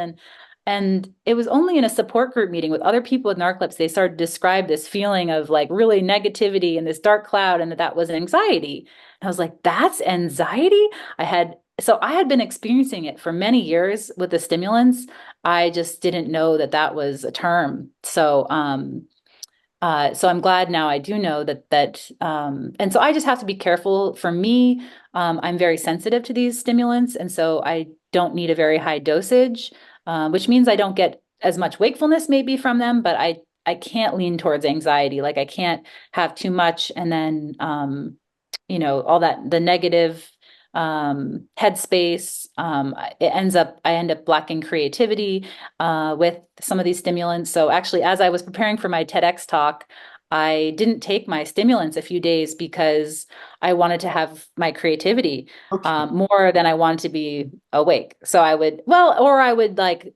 And it was only in a support group meeting with other people with narcolepsy, they started to describe this feeling of like really negativity and this dark cloud, and that was anxiety. And I was like, that's anxiety? I had been experiencing it for many years with the stimulants. I just didn't know that that was a term. So I'm glad now I do know and so I just have to be careful. For me, I'm very sensitive to these stimulants, and so I don't need a very high dosage, which means I don't get as much wakefulness maybe from them, but I can't lean towards anxiety. Like I can't have too much, and then all that the negative headspace. I end up lacking creativity with some of these stimulants. So actually, as I was preparing for my TEDx talk, I didn't take my stimulants a few days because I wanted to have my creativity Okay. more than I wanted to be awake. So I would, or I would like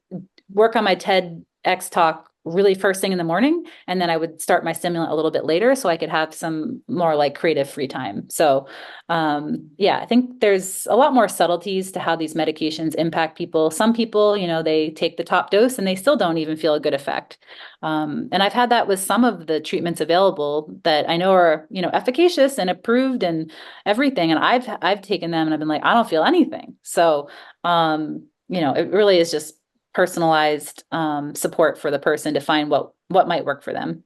work on my TEDx talk really first thing in the morning, and then I would start my stimulant a little bit later so I could have some more like creative free time. So yeah, I think there's a lot more subtleties to how these medications impact people. Some people, they take the top dose and they still don't even feel a good effect. And I've had that with some of the treatments available that I know are, efficacious and approved and everything. And I've taken them and I've been like, I don't feel anything. So it really is just personalized support for the person to find what might work for them.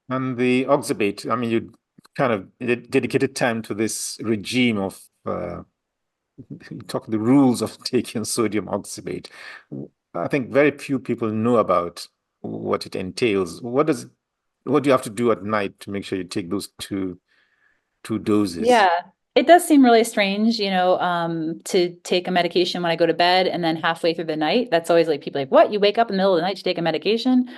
And the oxybate, I mean, you kind of dedicated time to this regime of you talk the rules of taking sodium oxybate. I think very few people know about what it entails. What do you have to do at night to make sure you take those two doses? Yeah, it does seem really strange, to take a medication when I go to bed and then halfway through the night. That's always like people like, what? You wake up in the middle of the night to take a medication?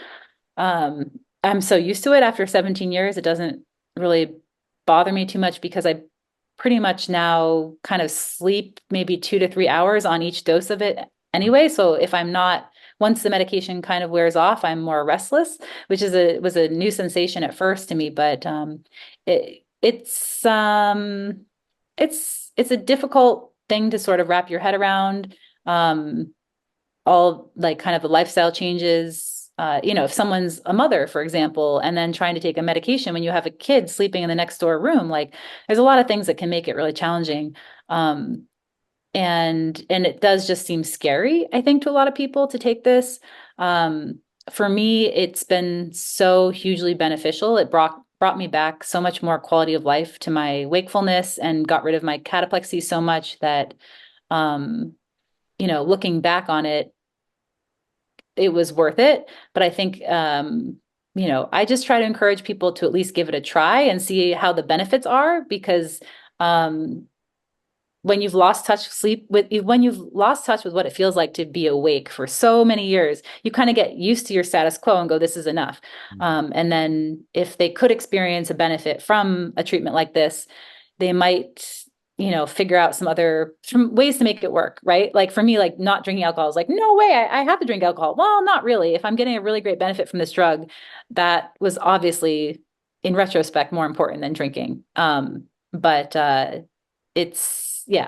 Um, I'm so used to it after 17 years. It doesn't really bother me too much because I pretty much now kind of sleep maybe 2 to 3 hours on each dose of it anyway. So if I'm not, once the medication kind of wears off, I'm more restless, which was a new sensation at first to me, but it it's a difficult thing to sort of wrap your head around. Um, all like kind of the lifestyle changes. If someone's a mother, for example, and then trying to take a medication when you have a kid sleeping in the next door room, like there's a lot of things that can make it really challenging. Um, and it does just seem scary, I think, to a lot of people to take this. Um, for me, it's been so hugely beneficial. It brought me back so much more quality of life to my wakefulness and got rid of my cataplexy so much that, um, looking back on it, it was worth it. But I think, I just try to encourage people to at least give it a try and see how the benefits are, because um, when you've lost touch when you've lost touch with what it feels like to be awake for so many years, you kind of get used to your status quo and go, this is enough. And then if they could experience a benefit from a treatment like this, they might, figure out some ways to make it work, right? Like for me, like not drinking alcohol is like, no way, I have to drink alcohol. Well, not really. If I'm getting a really great benefit from this drug, that was obviously, in retrospect, more important than drinking. But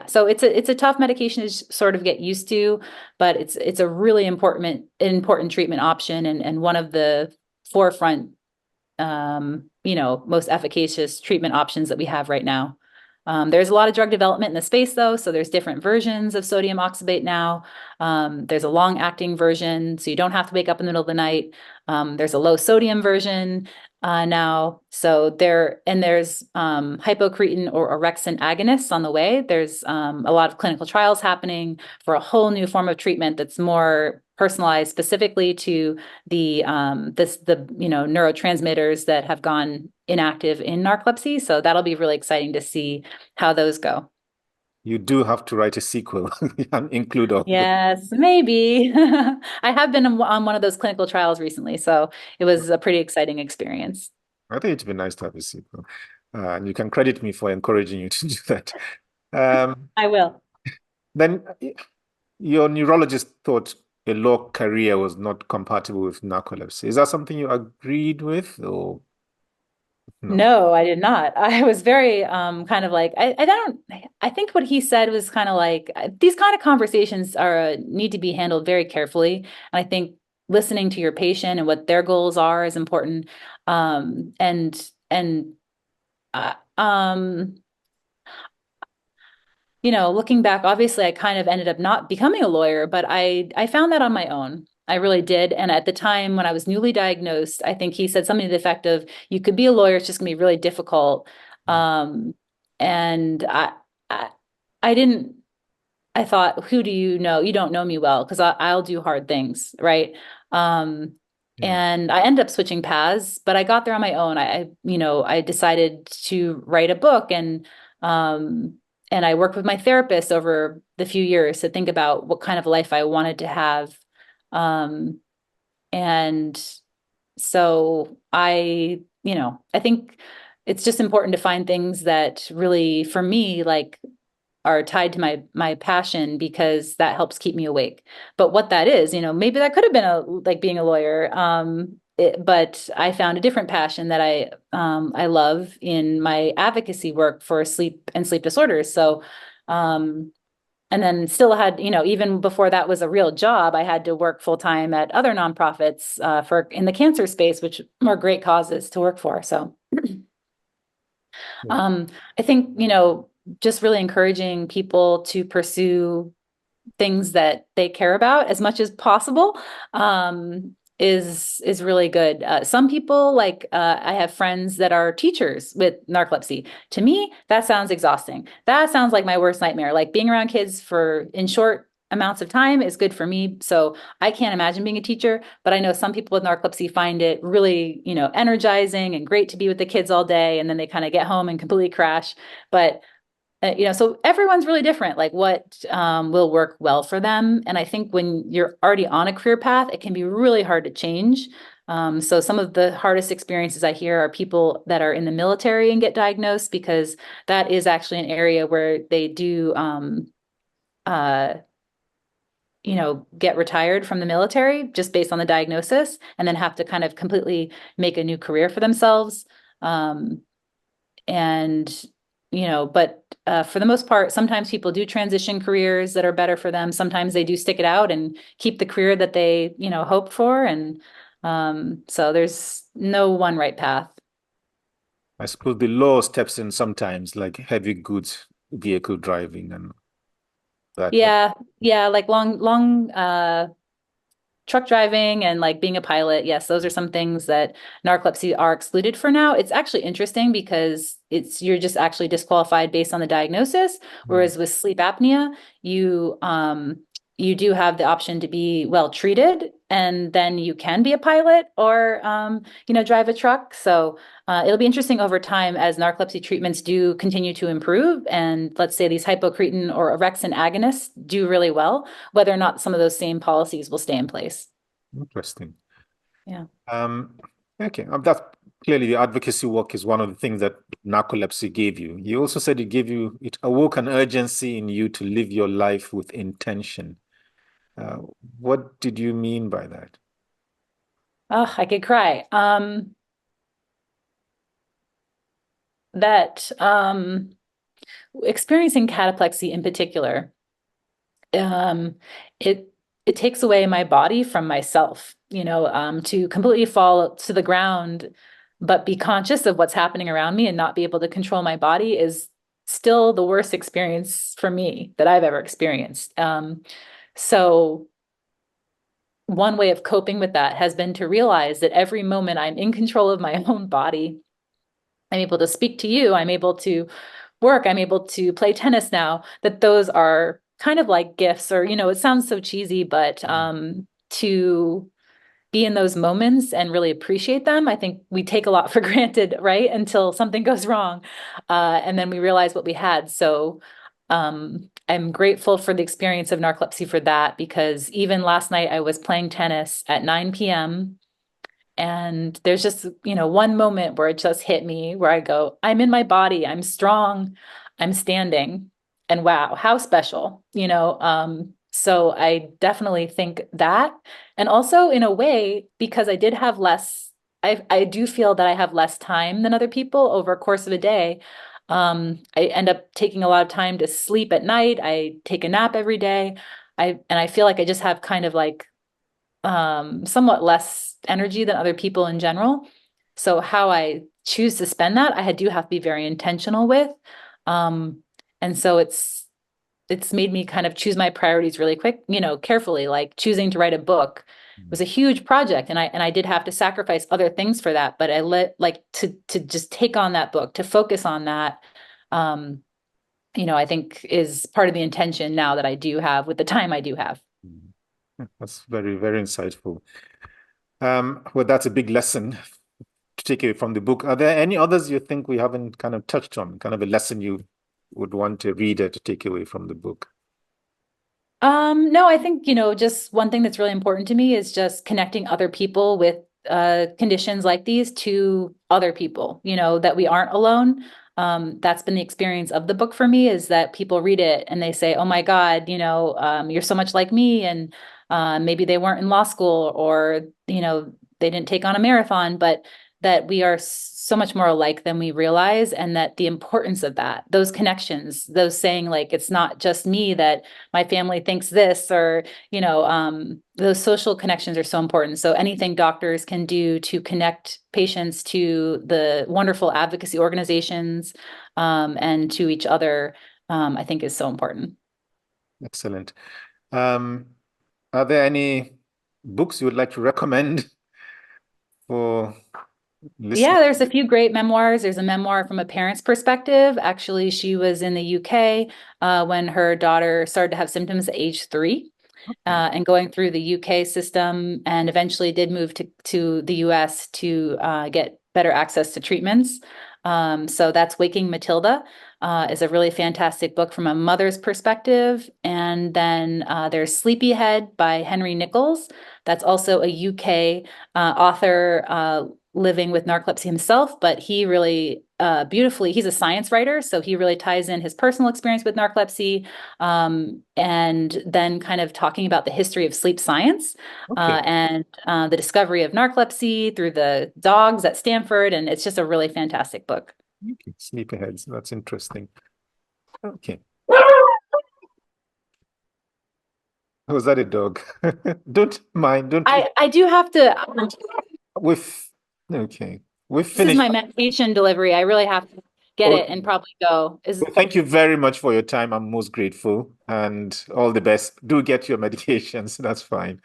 so it's a tough medication to sort of get used to, but it's a really important treatment option, and one of the forefront, most efficacious treatment options that we have right now. There's a lot of drug development in the space, though, so there's different versions of sodium oxybate now. There's a long-acting version, so you don't have to wake up in the middle of the night. There's a low sodium version now. So there's hypocretin or orexin agonists on the way. There's a lot of clinical trials happening for a whole new form of treatment that's more personalized specifically to the neurotransmitters that have gone inactive in narcolepsy. So that'll be really exciting to see how those go. You do have to write a sequel and include all the. Yes, maybe. I have been on one of those clinical trials recently, so it was a pretty exciting experience. I think it'd be nice to have a sequel. And you can credit me for encouraging you to do that. Um, I will. then your neurologist thought a law career was not compatible with narcolepsy. Is that something you agreed with or no? No, I did not. I was very kind of like I think what he said was kind of like these kind of conversations are need to be handled very carefully. And I think listening to your patient and what their goals are is important. And uh, um looking back, obviously I kind of ended up not becoming a lawyer, but I found that on my own. I really did. And at the time when I was newly diagnosed, I think he said something to the effect of, you could be a lawyer, it's just gonna be really difficult. Um, and I, I didn't, I thought, who do you know? You don't know me well, because I'll do hard things, right? Um, Yeah. and I ended up switching paths, but I got there on my own. I decided to write a book, um, and I worked with my therapist over the few years to think about what kind of life I wanted to have. Um, and so I think it's just important to find things that really, for me, like are tied to my passion because that helps keep me awake. But what that is, maybe that could have been like being a lawyer. But I found a different passion that I love in my advocacy work for sleep and sleep disorders. So, and then still had, even before that was a real job, I had to work full time at other nonprofits for in the cancer space, which are great causes to work for. So, um, I think, just really encouraging people to pursue things that they care about as much as possible is really good. Some people like I have friends that are teachers with narcolepsy. To me, that sounds exhausting. That sounds like my worst nightmare. Like being around kids for in short amounts of time is good for me. So I can't imagine being a teacher, but I know some people with narcolepsy find it really, energizing and great to be with the kids all day. And then they kind of get home and completely crash. But so everyone's really different, like what will work well for them. And I think when you're already on a career path, it can be really hard to change. So some of the hardest experiences I hear are people that are in the military and get diagnosed, because that is actually an area where they do, uh, get retired from the military just based on the diagnosis, and then have to kind of completely make a new career for themselves. Um, and but for the most part, sometimes people do transition careers that are better for them. Sometimes they do stick it out and keep the career that they hope for, and so there's no one right path. I suppose the law steps in sometimes, like heavy goods vehicle driving and that. Yeah, like long truck driving and like being a pilot. Yes, those are some things that narcolepsy are excluded for now. It's actually interesting because you're just actually disqualified based on the diagnosis. Mm. Whereas with sleep apnea, you do have the option to be well treated, and then you can be a pilot or drive a truck. So it'll be interesting over time as narcolepsy treatments do continue to improve, and let's say these hypocretin or orexin agonists do really well, whether or not some of those same policies will stay in place. Interesting. Yeah. Um, okay, that's clearly the advocacy work is one of the things that narcolepsy gave you. You also said it awoke an urgency in you to live your life with intention. Uh, what did you mean by that? Oh, I could cry. That experiencing cataplexy in particular, um, it it takes away my body from myself, to completely fall to the ground, but be conscious of what's happening around me and not be able to control my body is still the worst experience for me that I've ever experienced. So one way of coping with that has been to realize that every moment I'm in control of my own body. I'm able to speak to you. I'm able to work. I'm able to play tennis now. That those are kind of like gifts, or, it sounds so cheesy, but to be in those moments and really appreciate them. I think we take a lot for granted, right? Until something goes wrong. And then we realize what we had. So I'm grateful for the experience of narcolepsy for that, because even last night I was playing tennis at 9 p.m. And there's just, one moment where it just hit me where I go, I'm in my body, I'm strong, I'm standing. And wow, how special, so I definitely think that. And also in a way, because I did have less, I do feel that I have less time than other people over a course of a day. I end up taking a lot of time to sleep at night. I take a nap every day. And I feel like I just have kind of like somewhat less energy than other people in general. So how I choose to spend that, I do have to be very intentional with. Um, and so it's made me kind of choose my priorities really quick, carefully, like choosing to write a book was a huge project, and I did have to sacrifice other things for that, but I let like to just take on that book, to focus on that. Um, I think is part of the intention now that I do have with the time I do have. Mhm. That's very, very insightful. Well, that's a big lesson to take away from the book. Are there any others you think we haven't kind of touched on, kind of a lesson you would want a reader to take away from the book? No, I think, just one thing that's really important to me is just connecting other people with conditions like these to other people, that we aren't alone. That's been the experience of the book for me, is that people read it and they say, oh my God, you're so much like me. And maybe they weren't in law school, or, they didn't take on a marathon, but that we are so much more alike than we realize. And that the importance of that, those connections, those saying like, it's not just me, that my family thinks this, or, those social connections are so important. So anything doctors can do to connect patients to the wonderful advocacy organizations, and to each other, I think is so important. Excellent. Are there any books you would like to recommend for listeners? Yeah, there's a few great memoirs. There's a memoir from a parent's perspective. Actually, she was in the UK when her daughter started to have symptoms at age 3, and going through the UK system, and eventually did move to the US to get better access to treatments. So that's Waking Matilda, is a really fantastic book from a mother's perspective. And then there's Sleepyhead by Henry Nichols. That's also a UK author, living with narcolepsy himself, but he really beautifully, he's a science writer, so he really ties in his personal experience with narcolepsy, and then kind of talking about the history of sleep science, Okay. and the discovery of narcolepsy through the dogs at Stanford. And it's just a really fantastic book. Okay. Sleepyheads. That's interesting. Okay. Was that a dog? Don't mind. Don't. I do have to, We've okay. We've this is finished. my medication delivery. I really have to get it and Okay. probably go. Well, thank you very much for your time. I'm most grateful, and all the best. Do get your medications. That's fine.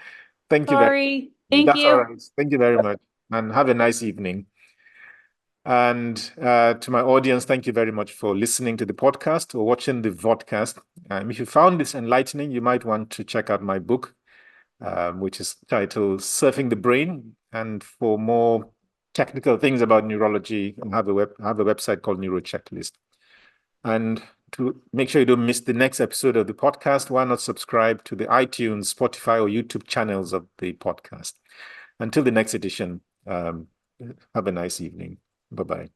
Thank you very Sorry. much. Thank That's all you. right. Thank you very much, and have a nice evening. And to my audience, thank you very much for listening to the podcast or watching the vodcast. If you found this enlightening, you might want to check out my book, which is titled Surfing the Brain. And for more technical things about neurology, I have a website called Neuro Checklist. And to make sure you don't miss the next episode of the podcast, why not subscribe to the iTunes, Spotify, or YouTube channels of the podcast? Until the next edition, have a nice evening. Bye-bye.